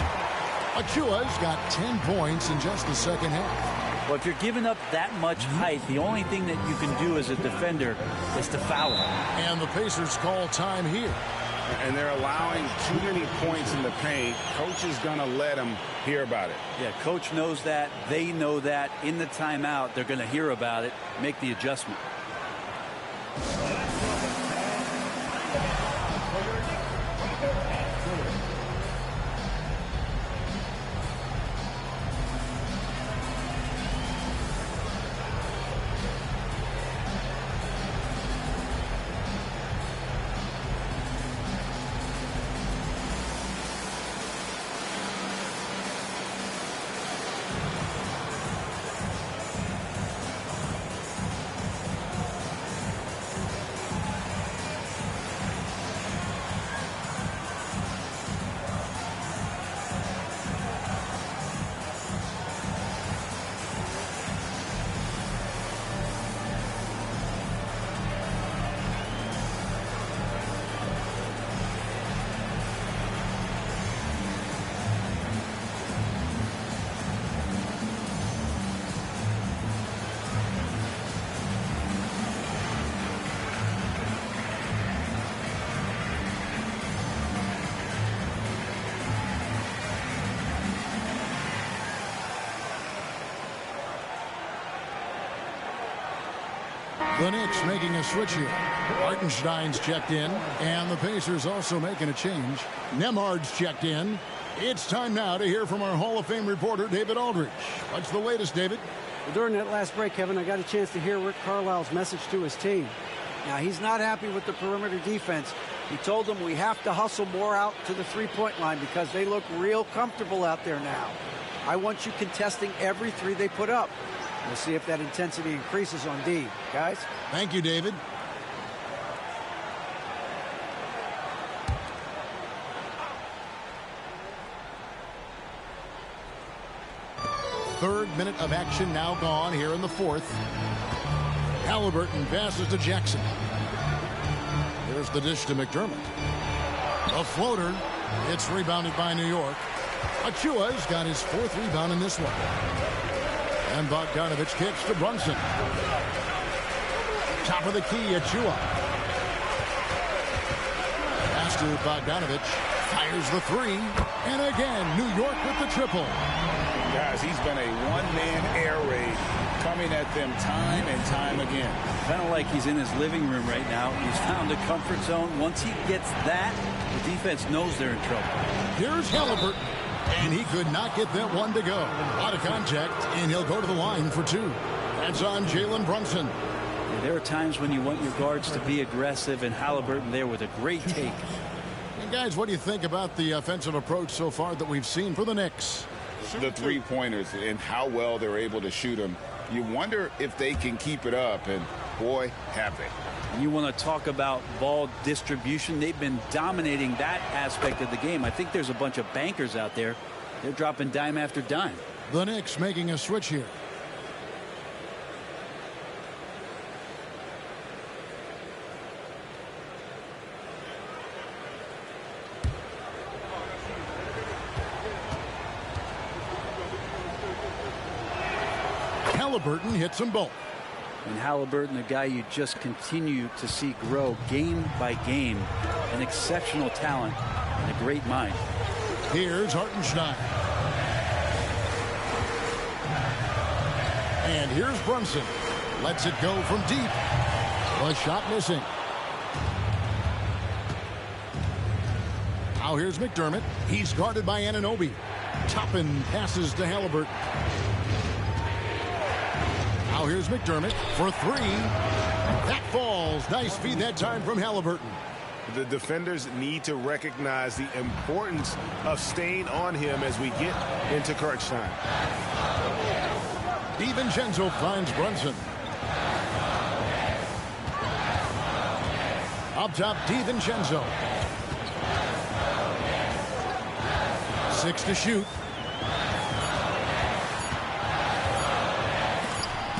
Achua's got 10 points in just the second half. Well, if you're giving up that much height, the only thing that you can do as a defender is to foul him. And the Pacers call time here. And they're allowing too many points in the paint. Coach is going to let them hear about it. Yeah, coach knows that. They know that. In the timeout, they're going to hear about it, make the adjustment. The Knicks making a switch here. Hartenstein's checked in, and the Pacers also making a change. Nemhard's checked in. It's time now to hear from our Hall of Fame reporter, David Aldridge. What's the latest, David? Well, during that last break, Kevin, I got a chance to hear Rick Carlisle's message to his team. Now, he's not happy with the perimeter defense. He told them we have to hustle more out to the three-point line because they look real comfortable out there now. I want you contesting every three they put up. We'll see if that intensity increases on D. Guys? Thank you, David. Third minute of action now gone here in the fourth. Halliburton passes to Jackson. There's the dish to McDermott. A floater. It's rebounded by New York. Achua's got his fourth rebound in this one. And Bogdanovich kicks to Brunson. Top of the key, Achua. Pass to Bogdanovich. Fires the three. And again, New York with the triple. Guys, he's been a one-man air raid coming at them time and time again. Kind of like he's in his living room right now. He's found a comfort zone. Once he gets that, the defense knows they're in trouble. Here's Halliburton. And he could not get that one to go. Out of contact, and he'll go to the line for two. That's on Jalen Brunson. Yeah, there are times when you want your guards to be aggressive, and Halliburton there with a great take. And guys, what do you think about the offensive approach so far that we've seen for the Knicks? The three-pointers and how well they're able to shoot them. You wonder if they can keep it up, and boy, have they. You want to talk about ball distribution. They've been dominating that aspect of the game. I think there's a bunch of bankers out there They're dropping dime after dime. The Knicks making a switch here. Halliburton hits them both. And Halliburton, a guy you just continue to see grow game by game. An exceptional talent and a great mind. Here's Hartenstein. And here's Brunson. Lets it go from deep. A shot missing. Now here's McDermott. He's guarded by Anunoby. Toppin passes to Halliburton. Now here's McDermott for three. That falls. Nice feed that time from Halliburton. The defenders need to recognize the importance of staying on him as we get into crunch time. DiVincenzo finds Brunson. Up top, DiVincenzo. 6 to shoot.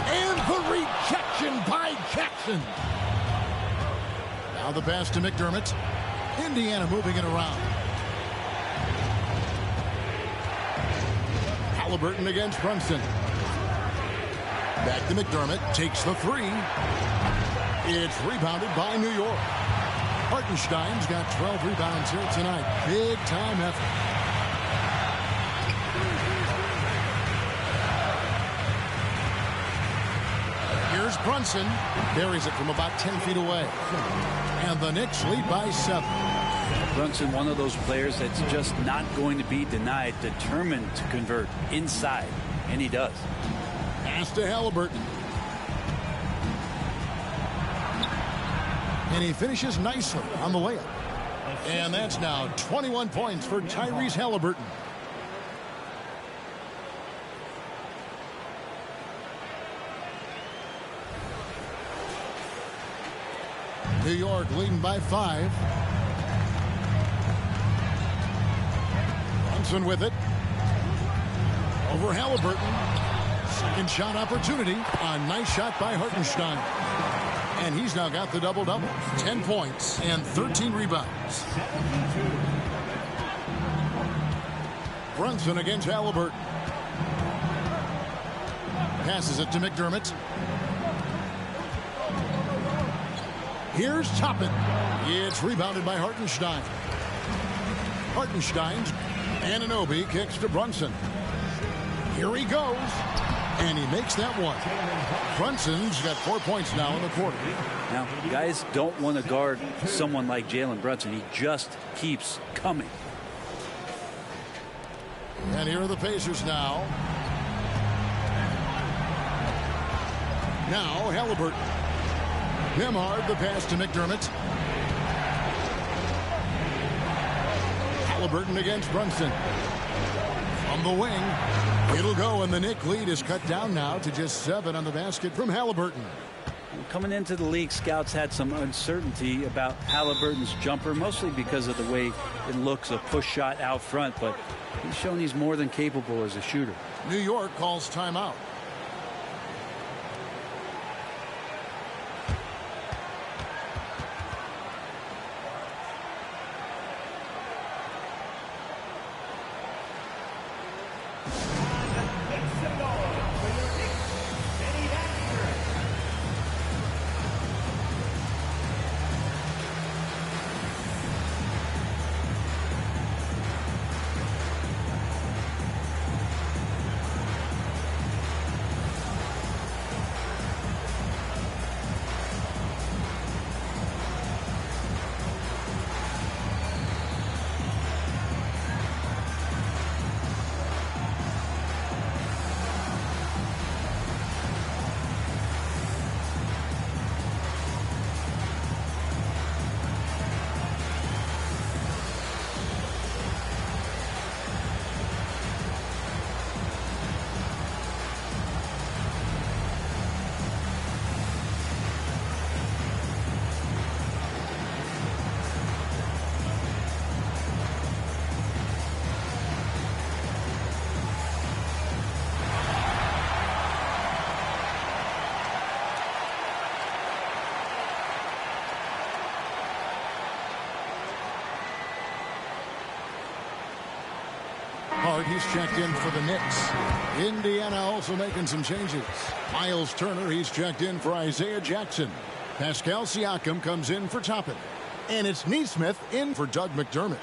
And the rejection by Jackson. Now the pass to McDermott. Indiana moving it around. Halliburton against Brunson. Back to McDermott. Takes the three. It's rebounded by New York. Hartenstein's got 12 rebounds here tonight. Big time effort. Here's Brunson. Buries it from about 10 feet away. And the Knicks lead by 7. Brunson, one of those players that's just not going to be denied, determined to convert inside. And he does. Pass to Halliburton. And he finishes nicely on the layup. And that's now 21 points for Tyrese Halliburton. New York leading by 5. Brunson with it. Over Halliburton. Second shot opportunity. A nice shot by Hartenstein. And he's now got the double-double. 10 points and 13 rebounds. Brunson against Halliburton. Passes it to McDermott. Here's Toppin. It's rebounded by Hartenstein. Hartenstein's Anunoby kicks to Brunson. Here he goes. And he makes that one. Brunson's got 4 points now in the quarter. Now, guys don't want to guard someone like Jalen Brunson. He just keeps coming. And here are the Pacers now. Now Halliburton. Nembhard the pass to McDermott. Halliburton against Brunson. From the wing. It'll go, and the Knicks lead is cut down now to just 7 on the basket from Halliburton. Coming into the league, scouts had some uncertainty about Halliburton's jumper, mostly because of the way it looks, a push shot out front, but he's shown he's more than capable as a shooter. New York calls timeout. Halliburton, he's checked in for the Knicks. Indiana also making some changes. Miles Turner, he's checked in for Isaiah Jackson. Pascal Siakam comes in for Toppin. And it's Neesmith in for Doug McDermott.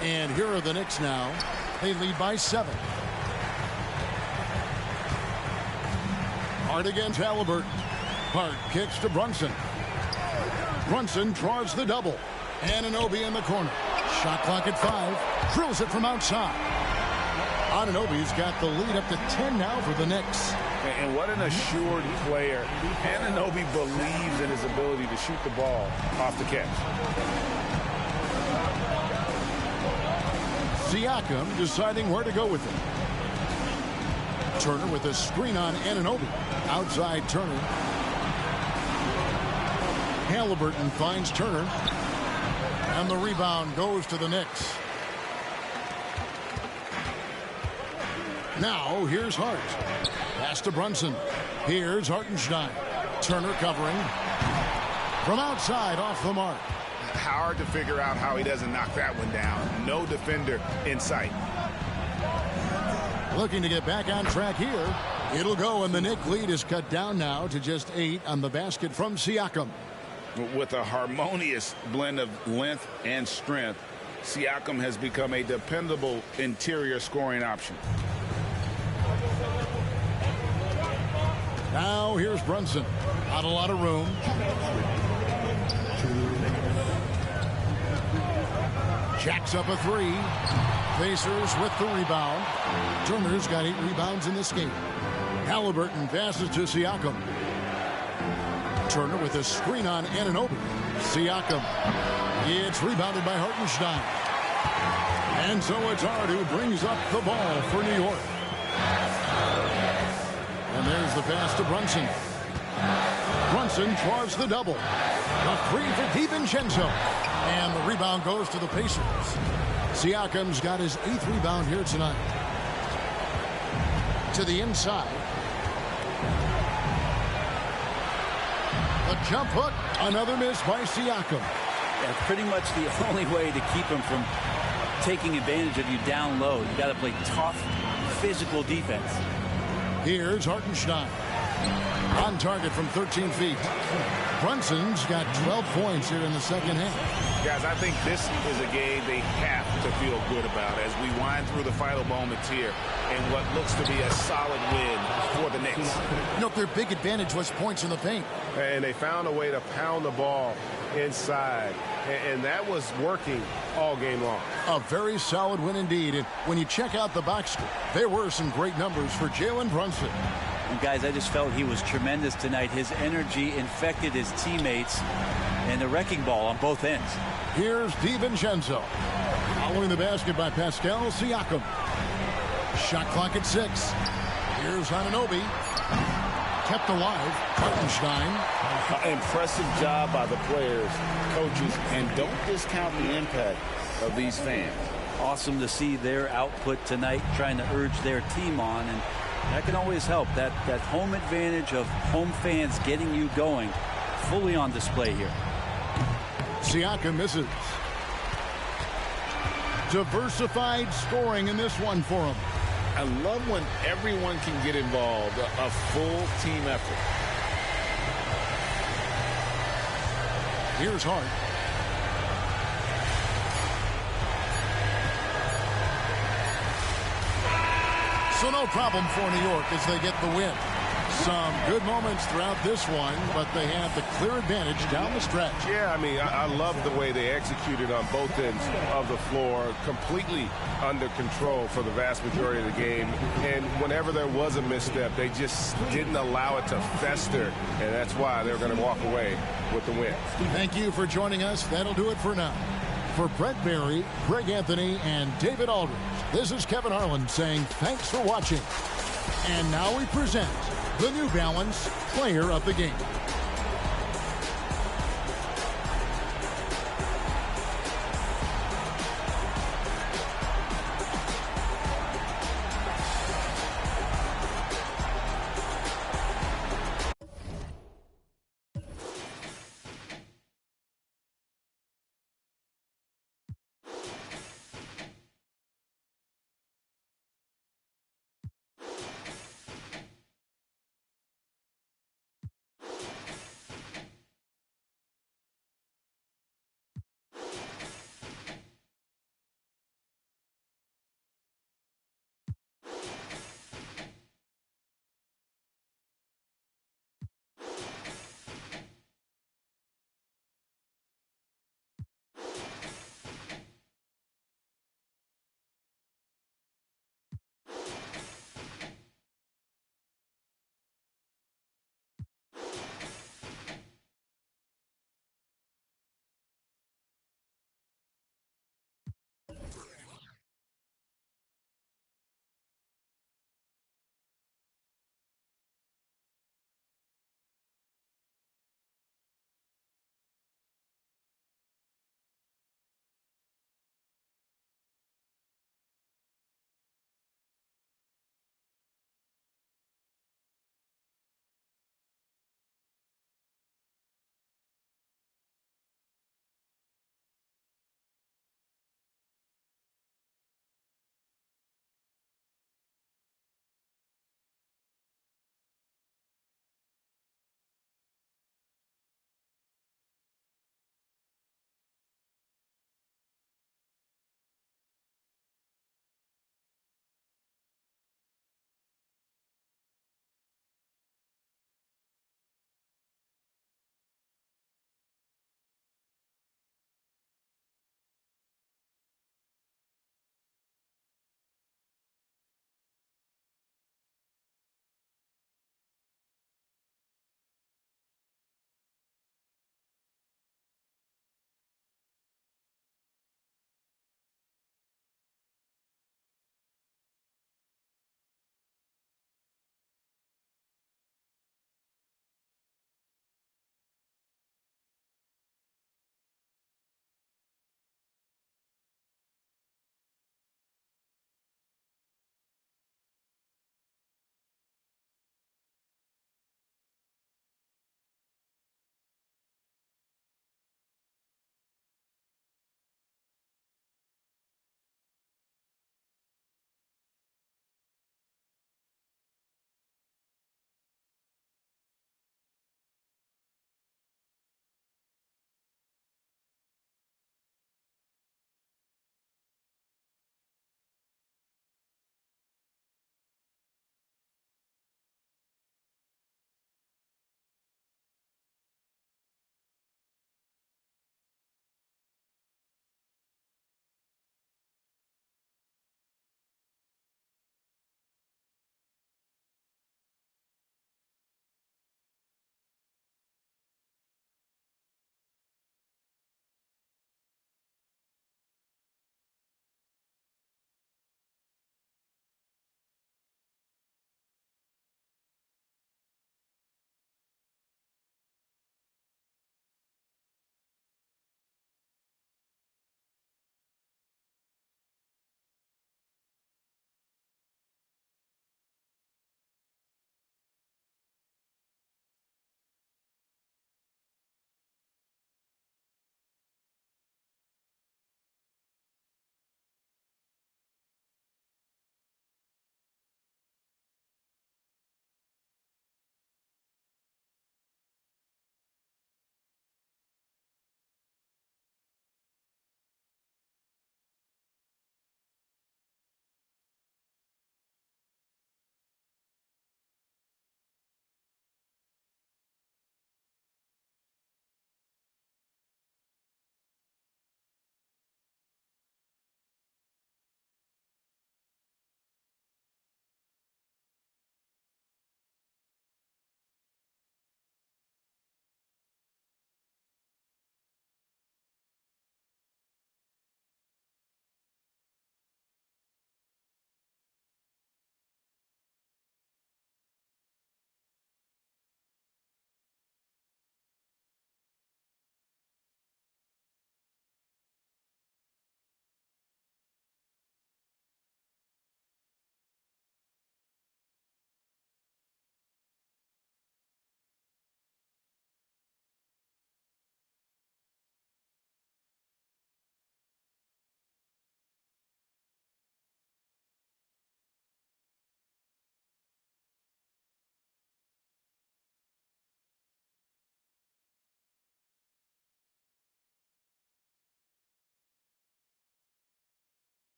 And here are the Knicks now. They lead by 7. Hart against Halliburton. Hart kicks to Brunson. Brunson draws the double. Anunoby in the corner. Shot clock at 5. Drills it from outside. Anunoby's got the lead up to 10 now for the Knicks. And what an assured player. Anunoby believes in his ability to shoot the ball off the catch. Siakam deciding where to go with it. Turner with a screen on Anunoby. Outside Turner. Halliburton finds Turner. And the rebound goes to the Knicks. Now here's Hart. Pass to Brunson. Here's Hartenstein. Turner covering. From outside off the mark. Hard to figure out how he doesn't knock that one down. No defender in sight. Looking to get back on track here. It'll go, and the Knicks lead is cut down now to just 8 on the basket from Siakam. With a harmonious blend of length and strength, Siakam has become a dependable interior scoring option. Now here's Brunson. Not a lot of room. Jacks up a 3. Pacers with the rebound. Turner's got 8 rebounds in this game. Halliburton passes to Siakam. Turner with a screen on Anunoby. Siakam. It's rebounded by Hartenstein. And so it's Hart who brings up the ball for New York. And there's the pass to Brunson. Brunson draws the double. A 3 for DiVincenzo. And the rebound goes to the Pacers. Siakam's got his 8th rebound here tonight. To the inside. A jump hook. Another miss by Siakam. That's pretty much the only way to keep him from taking advantage of you down low. You got to play tough, physical defense. Here's Hartenstein. On target from 13 feet. Brunson's got 12 points here in the second half. Guys, I think this is a game they have to feel good about as we wind through the final moments here in what looks to be a solid win for the Knicks. Look, their big advantage was points in the paint. And they found a way to pound the ball inside. And that was working all game long. A very solid win indeed. And when you check out the box score, there were some great numbers for Jalen Brunson. And guys, I just felt he was tremendous tonight. His energy infected his teammates, and the wrecking ball on both ends. Here's DiVincenzo. Following the basket by Pascal Siakam. Shot clock at 6. Here's Anunoby. Kept alive. Hartenstein. Impressive job by the players, coaches, and don't discount the impact of these fans. Awesome to see their output tonight, trying to urge their team on, and that can always help. That home advantage of home fans getting you going, fully on display here. Siakam misses. Diversified scoring in this one for him. I love when everyone can get involved, a full team effort. Here's Hart. So no problem for New York as they get the win. Some good moments throughout this one, but they have the clear advantage down the stretch. Yeah, I mean, I love the way they executed on both ends of the floor, completely under control for the vast majority of the game. And whenever there was a misstep, they just didn't allow it to fester, and that's why they're going to walk away with the win. Thank you for joining us. That'll do it for now. For Brett Barry, Greg Anthony, and David Aldridge, this is Kevin Harlan saying thanks for watching. And now we present the New Balance Player of the Game.